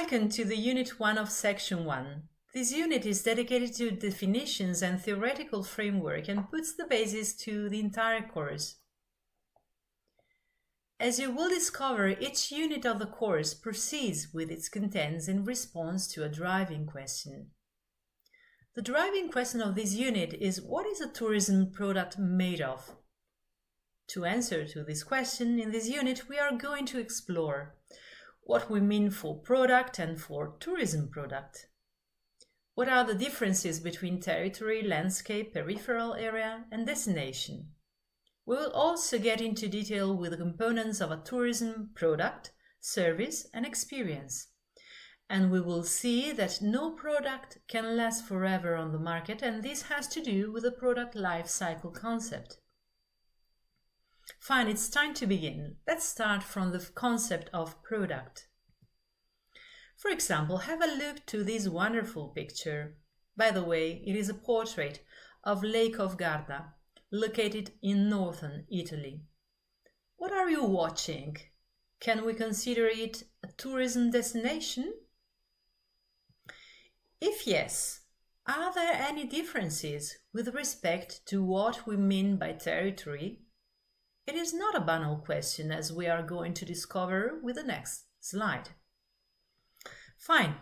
Welcome to the Unit 1 of Section 1. This unit is dedicated to definitions and theoretical framework and puts the basis to the entire course. As you will discover, each unit of the course proceeds with its contents in response to a driving question. The driving question of this unit is, what is a tourism product made of? To answer to this question, in this unit we are going to explore what we mean for product and for tourism product. What are the differences between territory, landscape, peripheral area, and destination? We will also get into detail with the components of a tourism product, service, and experience. And we will see that no product can last forever on the market, and this has to do with the product life cycle concept. Fine, it's time to begin. Let's start from the concept of product. For example, have a look to this wonderful picture. By the way, it is a portrait of Lake of Garda, located in northern Italy. What are you watching? Can we consider it a tourism destination? If yes, are there any differences with respect to what we mean by territory? It is not a banal question, as we are going to discover with the next slide. Fine.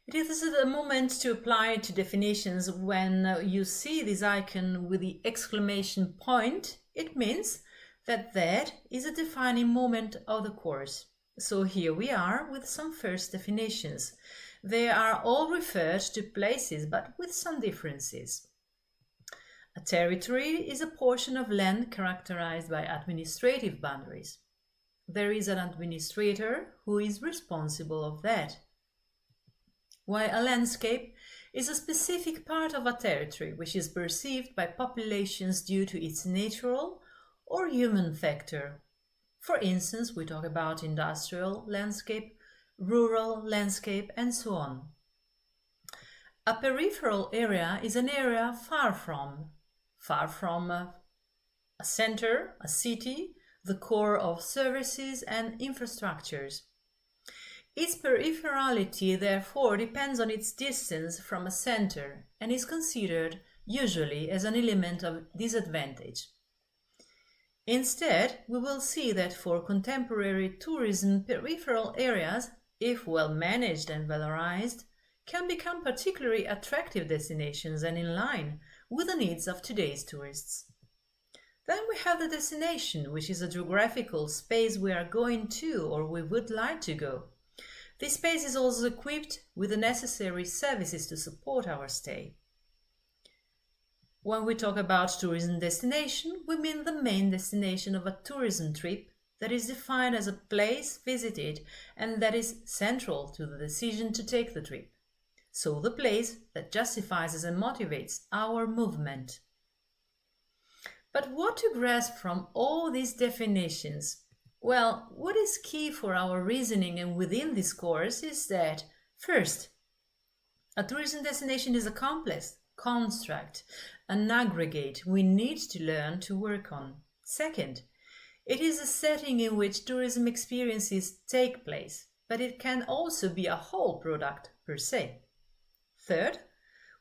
It is the moment to apply to definitions. When you see this icon with the exclamation point, it means that that is a defining moment of the course. So here we are with some first definitions. They are all referred to places, but with some differences. A territory is a portion of land characterized by administrative boundaries. There is an administrator who is responsible of that. While a landscape is a specific part of a territory which is perceived by populations due to its natural or human factor. For instance, we talk about industrial landscape, rural landscape, and so on. A peripheral area is an area far from a center, a city, the core of services and infrastructures. Its peripherality, therefore, depends on its distance from a center and is considered usually as an element of disadvantage. Instead, we will see that for contemporary tourism, peripheral areas, if well managed and valorized, can become particularly attractive destinations and in line with the needs of today's tourists. Then we have the destination, which is a geographical space we are going to or we would like to go. This space is also equipped with the necessary services to support our stay. When we talk about tourism destination, we mean the main destination of a tourism trip that is defined as a place visited and that is central to the decision to take the trip. So the place that justifies and motivates our movement. But what to grasp from all these definitions? Well, what is key for our reasoning and within this course is that, first, a tourism destination is a complex construct, an aggregate we need to learn to work on. Second, it is a setting in which tourism experiences take place, but it can also be a whole product per se. Third,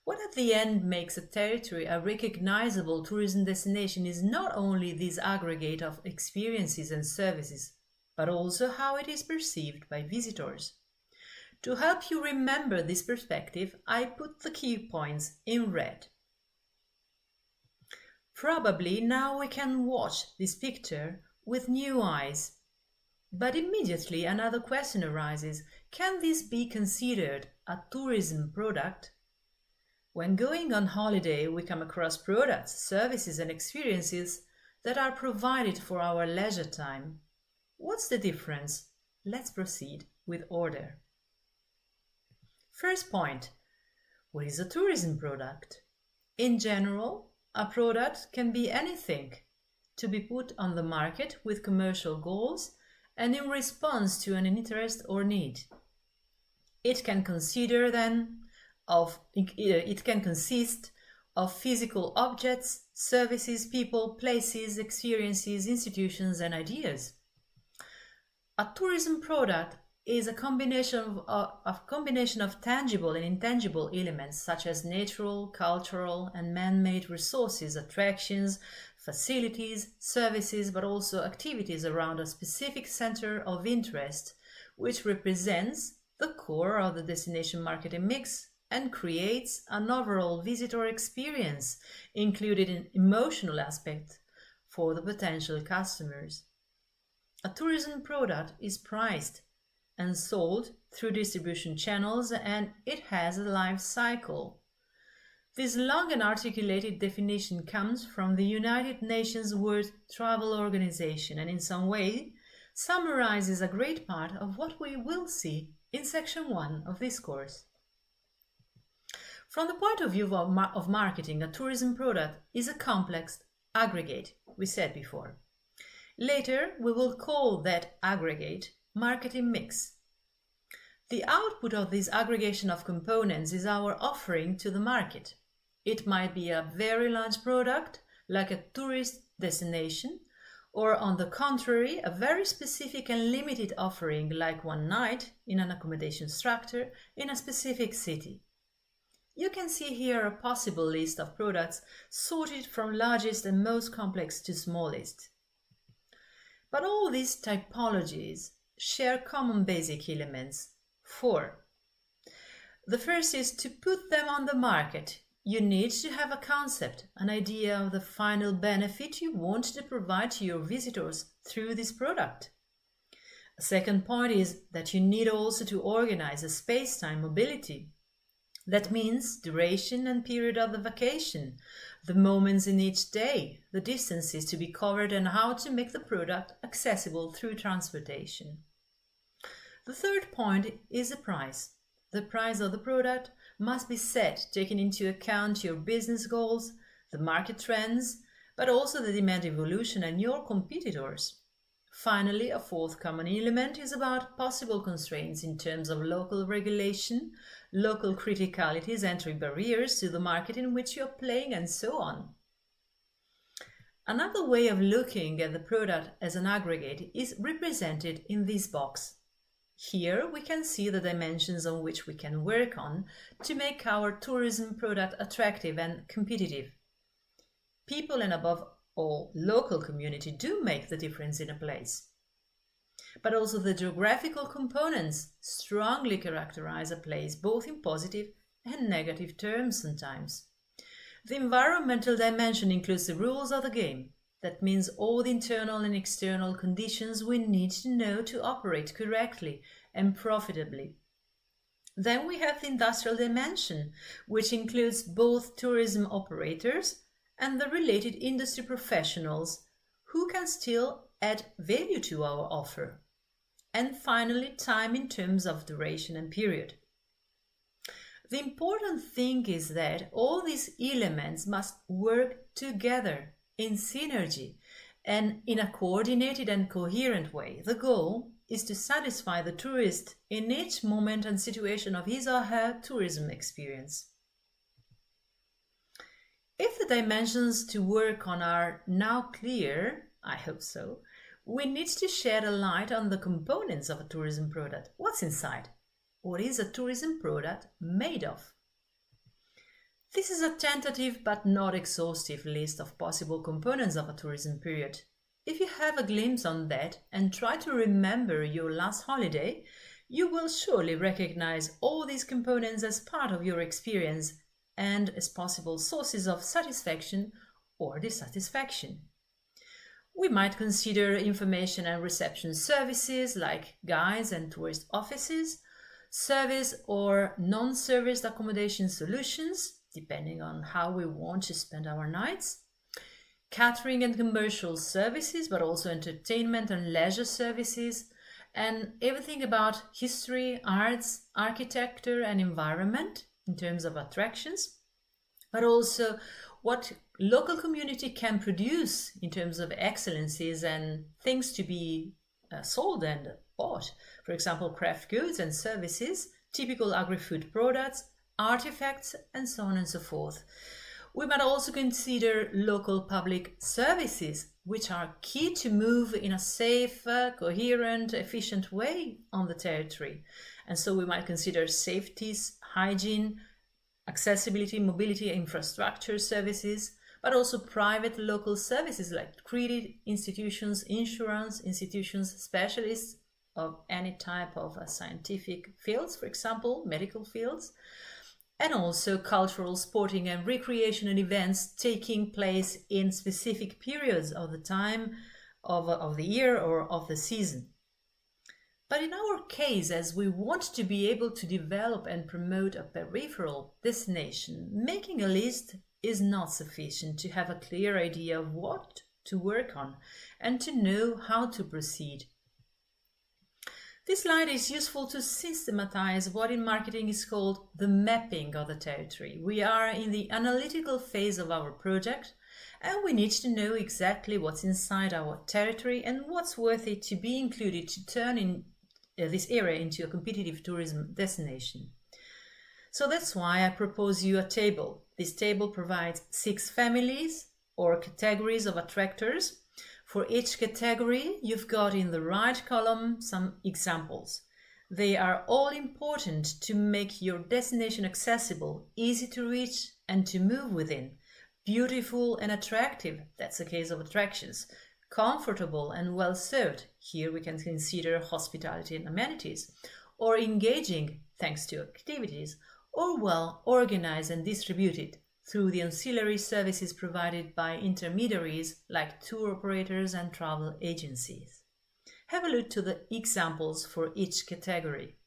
what at the end makes a territory a recognizable tourism destination is not only this aggregate of experiences and services, but also how it is perceived by visitors. To help you remember this perspective, I put the key points in red. Probably now we can watch this picture with new eyes. But immediately another question arises: can this be considered a tourism product? When going on holiday, we come across products, services, and experiences that are provided for our leisure time. What's the difference? Let's proceed with order. First point: what is a tourism product? In general, a product can be anything to be put on the market with commercial goals and in response to an interest or need. It can consist of physical objects, services, people, places, experiences, institutions, and ideas. A tourism product is a combination of tangible and intangible elements such as natural, cultural, and man-made resources, attractions, facilities, services, but also activities around a specific center of interest, which represents the core of the destination marketing mix and creates an overall visitor experience, including an emotional aspect for the potential customers. A tourism product is priced and sold through distribution channels, and it has a life cycle. This long and articulated definition comes from the United Nations World Travel Organization and in some way summarizes a great part of what we will see in section 1 of this course. From the point of view of marketing, a tourism product is a complex aggregate, we said before. Later, we will call that aggregate marketing mix. The output of this aggregation of components is our offering to the market. It might be a very large product, like a tourist destination, or on the contrary, a very specific and limited offering, like one night in an accommodation structure in a specific city. You can see here a possible list of products sorted from largest and most complex to smallest. But all these typologies share common basic elements. 4. The first is to put them on the market. You need to have a concept, an idea of the final benefit you want to provide to your visitors through this product. A second point is that you need also to organize a space-time mobility. That means duration and period of the vacation, the moments in each day, the distances to be covered, and how to make the product accessible through transportation. The third point is the price. The price of the product must be set taking into account your business goals, the market trends, but also the demand evolution and your competitors. Finally, a fourth common element is about possible constraints in terms of local regulation, local criticalities, entry barriers to the market in which you are playing, and so on. Another way of looking at the product as an aggregate is represented in this box. Here we can see the dimensions on which we can work on to make our tourism product attractive and competitive. People and above all local community do make the difference in a place. But also the geographical components strongly characterize a place both in positive and negative terms sometimes. The environmental dimension includes the rules of the game. That means all the internal and external conditions we need to know to operate correctly and profitably. Then we have the industrial dimension, which includes both tourism operators and the related industry professionals who can still add value to our offer. And finally, time in terms of duration and period. The important thing is that all these elements must work together in synergy and in a coordinated and coherent way. The goal is to satisfy the tourist in each moment and situation of his or her tourism experience. If the dimensions to work on are now clear, I hope so, we need to shed a light on the components of a tourism product. What's inside? What is a tourism product made of? This is a tentative but not exhaustive list of possible components of a tourism period. If you have a glimpse on that and try to remember your last holiday, you will surely recognize all these components as part of your experience and as possible sources of satisfaction or dissatisfaction. We might consider information and reception services like guides and tourist offices, service or non-service accommodation solutions, depending on how we want to spend our nights, catering and commercial services, but also entertainment and leisure services, and everything about history, arts, architecture and environment in terms of attractions, but also what local community can produce in terms of excellencies and things to be sold and bought. For example, craft goods and services, typical agri-food products, artifacts, and so on and so forth. We might also consider local public services, which are key to move in a safe, coherent, efficient way on the territory. And so we might consider safety, hygiene, accessibility, mobility, infrastructure services, but also private local services like credit institutions, insurance institutions, specialists of any type of scientific fields, for example, medical fields, and also cultural, sporting and recreational events taking place in specific periods of the time of the year or of the season. But in our case, as we want to be able to develop and promote a peripheral destination, making a list is not sufficient to have a clear idea of what to work on and to know how to proceed. This slide is useful to systematize what in marketing is called the mapping of the territory. We are in the analytical phase of our project, and we need to know exactly what's inside our territory and what's worthy to be included to turn in this area into a competitive tourism destination. So that's why I propose you a table. This table provides 6 families or categories of attractors. For each category, you've got in the right column some examples. They are all important to make your destination accessible, easy to reach and to move within, beautiful and attractive, that's the case of attractions, comfortable and well served, here we can consider hospitality and amenities, or engaging thanks to activities, or well organized and distributed through the ancillary services provided by intermediaries like tour operators and travel agencies. Have a look to the examples for each category.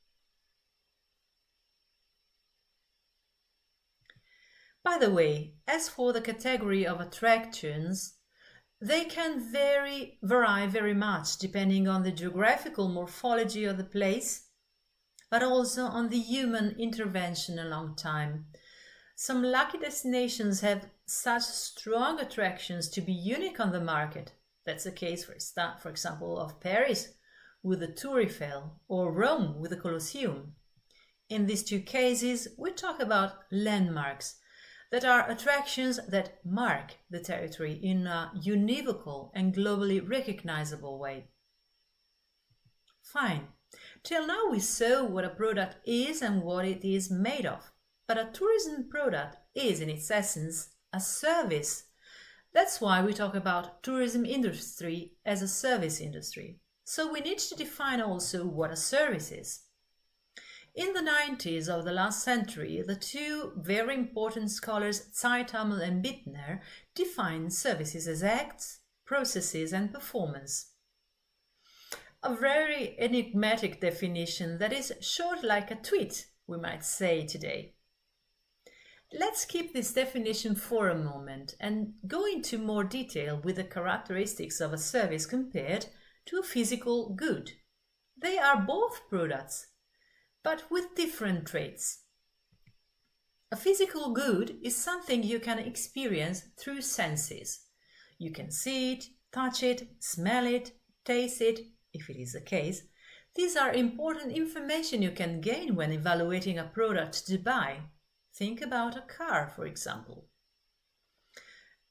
By the way, as for the category of attractions, they can vary very much depending on the geographical morphology of the place, but also on the human intervention along time. Some lucky destinations have such strong attractions to be unique on the market. That's the case, for example, of Paris with the Tour Eiffel or Rome with the Colosseum. In these 2 cases, we talk about landmarks that are attractions that mark the territory in a univocal and globally recognizable way. Fine. Till now we saw what a product is and what it is made of. But a tourism product is, in its essence, a service. That's why we talk about tourism industry as a service industry. So we need to define also what a service is. In the 90s of the last century, the 2 very important scholars Zeitamel and Bittner defined services as acts, processes and performance. A very enigmatic definition that is short like a tweet, we might say today. Let's keep this definition for a moment and go into more detail with the characteristics of a service compared to a physical good. They are both products, but with different traits. A physical good is something you can experience through senses. You can see it, touch it, smell it, taste it, if it is the case. These are important information you can gain when evaluating a product to buy. Think about a car, for example.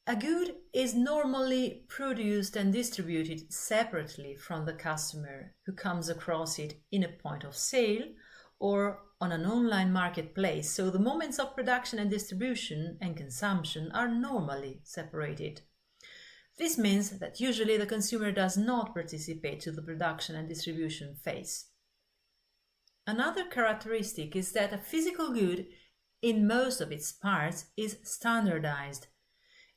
A good is normally produced and distributed separately from the customer who comes across it in a point of sale or on an online marketplace, so the moments of production and distribution and consumption are normally separated. This means that usually the consumer does not participate to the production and distribution phase. Another characteristic is that a physical good in most of its parts is standardized.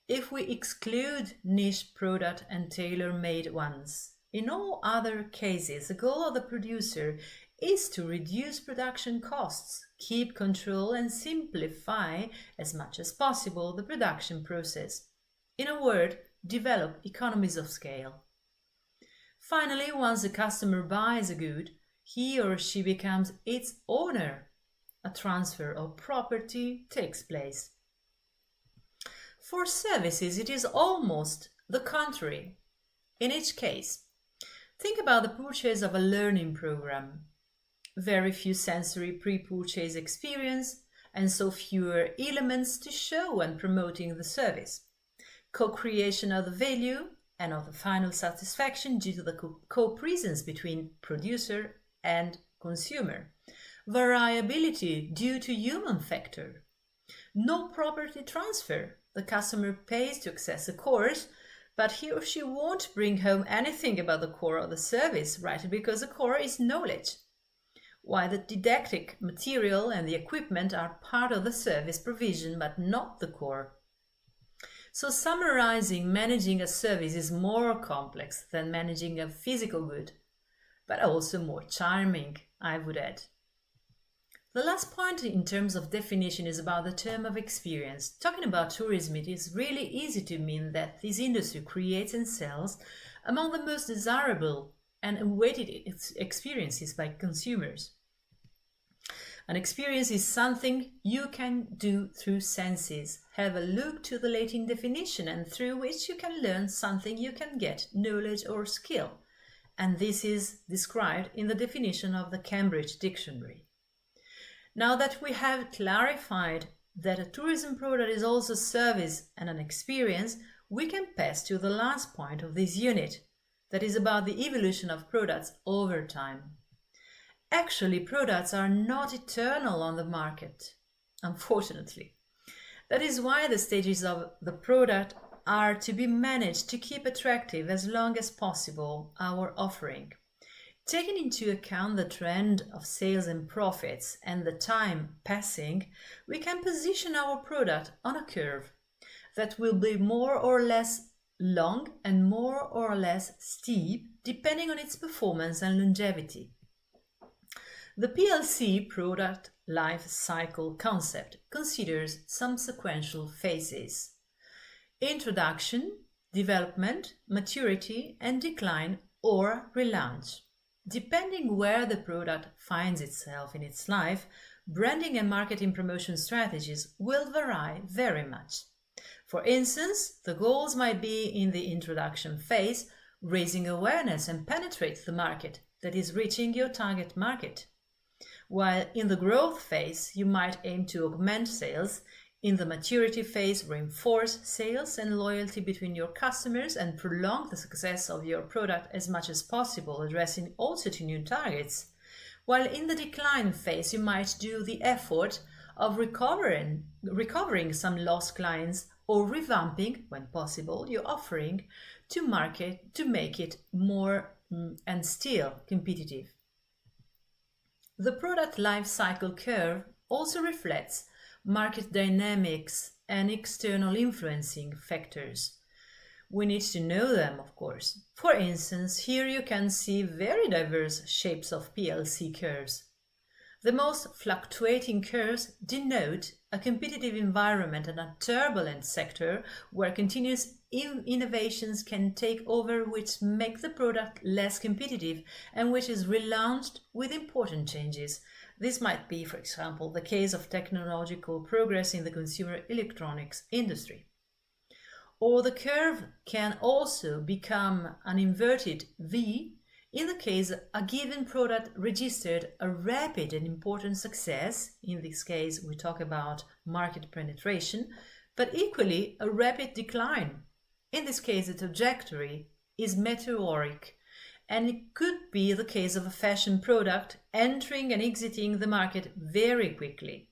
If we exclude niche product and tailor-made ones, in all other cases, the goal of the producer is to reduce production costs, keep control and simplify as much as possible the production process. In a word, develop economies of scale. Finally, once the customer buys a good, he or she becomes its owner. A transfer of property takes place. For services, it is almost the contrary. In each case, think about the purchase of a learning program. Very few sensory pre-purchase experience, and so fewer elements to show when promoting the service. Co-creation of the value and of the final satisfaction due to the co-presence between producer and consumer. Variability due to human factor. No property transfer. The customer pays to access a course, but he or she won't bring home anything about the core of the service, right? Because the core is knowledge, while the didactic material and the equipment are part of the service provision, but not the core. So summarizing, managing a service is more complex than managing a physical good, but also more charming, I would add. The last point in terms of definition is about the term of experience. Talking about tourism, it is really easy to mean that this industry creates and sells among the most desirable and awaited experiences by consumers. An experience is something you can do through senses. Have a look to the Latin definition, and through which you can learn something, you can get knowledge or skill. And this is described in the definition of the Cambridge Dictionary. Now that we have clarified that a tourism product is also a service and an experience, we can pass to the last point of this unit, that is about the evolution of products over time. Actually, products are not eternal on the market, unfortunately. That is why the stages of the product are to be managed to keep attractive as long as possible our offering. Taking into account the trend of sales and profits and the time passing, we can position our product on a curve that will be more or less long and more or less steep, depending on its performance and longevity. The PLC, product life cycle concept, considers some sequential phases: introduction, development, maturity, and decline or relaunch. Depending where the product finds itself in its life, branding and marketing promotion strategies will vary very much. For instance, the goals might be in the introduction phase, raising awareness and penetrate the market, that is, reaching your target market. While in the growth phase, you might aim to augment sales. In the maturity phase, reinforce sales and loyalty between your customers and prolong the success of your product as much as possible, addressing also to new targets. While in the decline phase, you might do the effort of recovering some lost clients or revamping, when possible, your offering to make it more and still competitive. The product life cycle curve also reflects market dynamics and external influencing factors. We need to know them, of course. For instance, here you can see very diverse shapes of PLC curves. The most fluctuating curves denote a competitive environment and a turbulent sector where continuous innovations can take over, which make the product less competitive and which is relaunched with important changes. This might be, for example, the case of technological progress in the consumer electronics industry. Or the curve can also become an inverted V in the case a given product registered a rapid and important success. In this case, we talk about market penetration, but equally a rapid decline. In this case, the trajectory is meteoric, and it could be the case of a fashion product entering and exiting the market very quickly.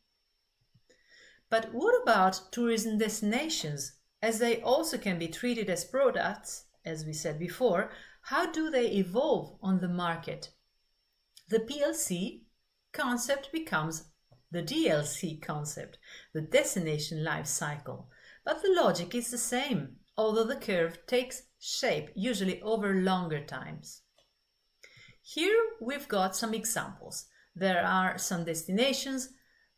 But what about tourism destinations, as they also can be treated as products, as we said before? How do they evolve on the market? The PLC concept becomes the DLC concept, the destination life cycle. But the logic is the same, although the curve takes shape usually over longer times. Here we've got some examples. There are some destinations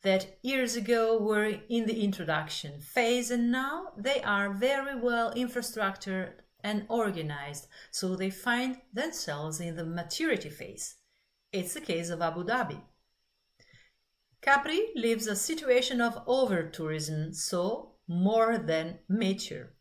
that years ago were in the introduction phase, and now they are very well infrastructured and organized, so they find themselves in the maturity phase. It's the case of Abu Dhabi. Capri lives a situation of over-tourism, so more than mature.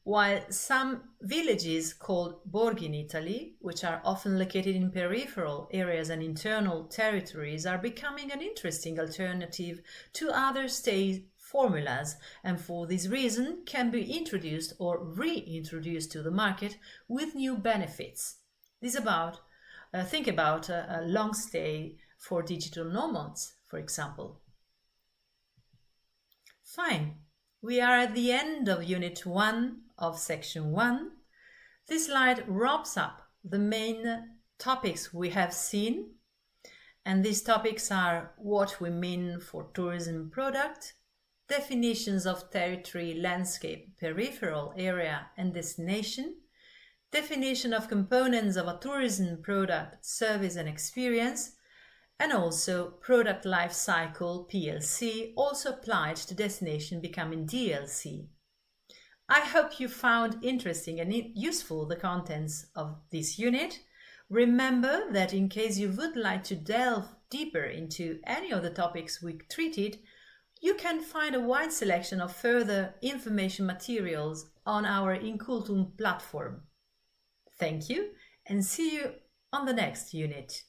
while some villages called borghi in Italy, which are often located in peripheral areas and internal territories, are becoming an interesting alternative to other state formulas, and for this reason can be introduced or reintroduced to the market with new benefits. Think about a long stay for digital nomads, for example. Fine, we are at the end of Unit 1 of Section 1. This slide wraps up the main topics we have seen, and these topics are what we mean for tourism product, definitions of territory, landscape, peripheral area and destination, definition of components of a tourism product, service and experience, and also product life cycle PLC, also applied to destination becoming DLC. I hope you found interesting and useful the contents of this unit. Remember that in case you would like to delve deeper into any of the topics we treated, you can find a wide selection of further information materials on our INCULTUM platform. Thank you and see you on the next unit.